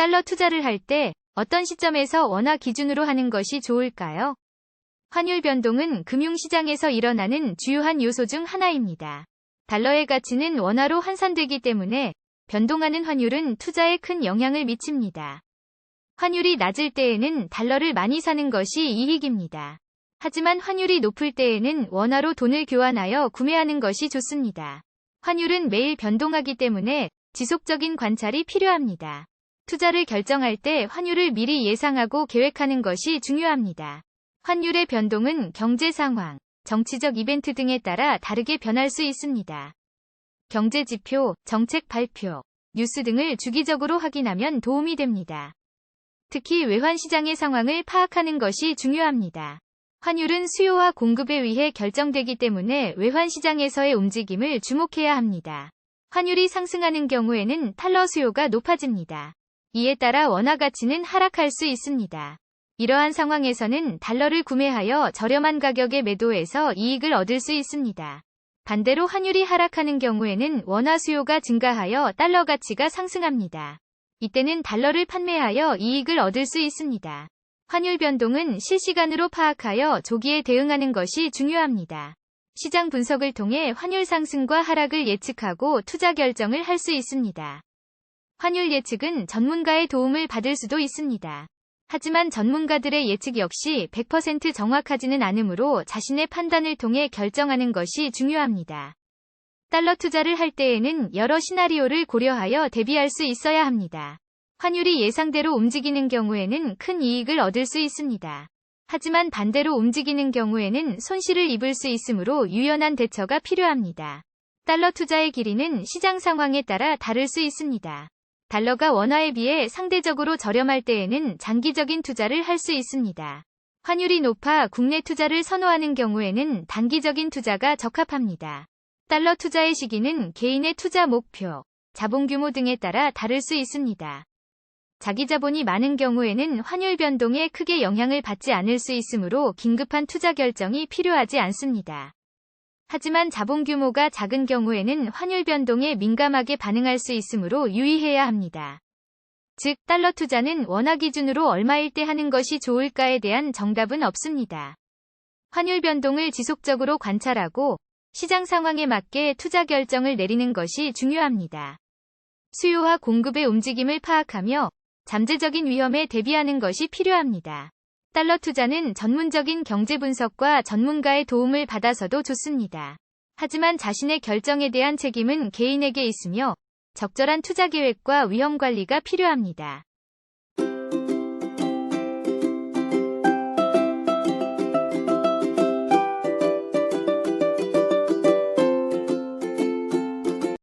달러 투자를 할 때 어떤 시점에서 원화 기준으로 하는 것이 좋을까요? 환율 변동은 금융시장에서 일어나는 주요한 요소 중 하나입니다. 달러의 가치는 원화로 환산되기 때문에 변동하는 환율은 투자에 큰 영향을 미칩니다. 환율이 낮을 때에는 달러를 많이 사는 것이 이익입니다. 하지만 환율이 높을 때에는 원화로 돈을 교환하여 구매하는 것이 좋습니다. 환율은 매일 변동하기 때문에 지속적인 관찰이 필요합니다. 투자를 결정할 때 환율을 미리 예상하고 계획하는 것이 중요합니다. 환율의 변동은 경제 상황, 정치적 이벤트 등에 따라 다르게 변할 수 있습니다. 경제 지표, 정책 발표, 뉴스 등을 주기적으로 확인하면 도움이 됩니다. 특히 외환 시장의 상황을 파악하는 것이 중요합니다. 환율은 수요와 공급에 의해 결정되기 때문에 외환 시장에서의 움직임을 주목해야 합니다. 환율이 상승하는 경우에는 달러 수요가 높아집니다. 이에 따라 원화 가치는 하락할 수 있습니다. 이러한 상황에서는 달러를 구매하여 저렴한 가격에 매도해서 이익을 얻을 수 있습니다. 반대로 환율이 하락하는 경우에는 원화 수요가 증가하여 달러 가치가 상승합니다. 이때는 달러를 판매하여 이익을 얻을 수 있습니다. 환율 변동은 실시간으로 파악하여 조기에 대응하는 것이 중요합니다. 시장 분석을 통해 환율 상승과 하락을 예측하고 투자 결정을 할 수 있습니다. 환율 예측은 전문가의 도움을 받을 수도 있습니다. 하지만 전문가들의 예측 역시 100% 정확하지는 않으므로 자신의 판단을 통해 결정하는 것이 중요합니다. 달러 투자를 할 때에는 여러 시나리오를 고려하여 대비할 수 있어야 합니다. 환율이 예상대로 움직이는 경우에는 큰 이익을 얻을 수 있습니다. 하지만 반대로 움직이는 경우에는 손실을 입을 수 있으므로 유연한 대처가 필요합니다. 달러 투자의 길이는 시장 상황에 따라 다를 수 있습니다. 달러가 원화에 비해 상대적으로 저렴할 때에는 장기적인 투자를 할 수 있습니다. 환율이 높아 국내 투자를 선호하는 경우에는 단기적인 투자가 적합합니다. 달러 투자의 시기는 개인의 투자 목표, 자본 규모 등에 따라 다를 수 있습니다. 자기 자본이 많은 경우에는 환율 변동에 크게 영향을 받지 않을 수 있으므로 긴급한 투자 결정이 필요하지 않습니다. 하지만 자본 규모가 작은 경우에는 환율 변동에 민감하게 반응할 수 있으므로 유의해야 합니다. 즉, 달러 투자는 원화 기준으로 얼마일 때 하는 것이 좋을까에 대한 정답은 없습니다. 환율 변동을 지속적으로 관찰하고 시장 상황에 맞게 투자 결정을 내리는 것이 중요합니다. 수요와 공급의 움직임을 파악하며 잠재적인 위험에 대비하는 것이 필요합니다. 달러 투자는 전문적인 경제 분석과 전문가의 도움을 받아서도 좋습니다. 하지만 자신의 결정에 대한 책임은 개인에게 있으며 적절한 투자 계획과 위험 관리가 필요합니다.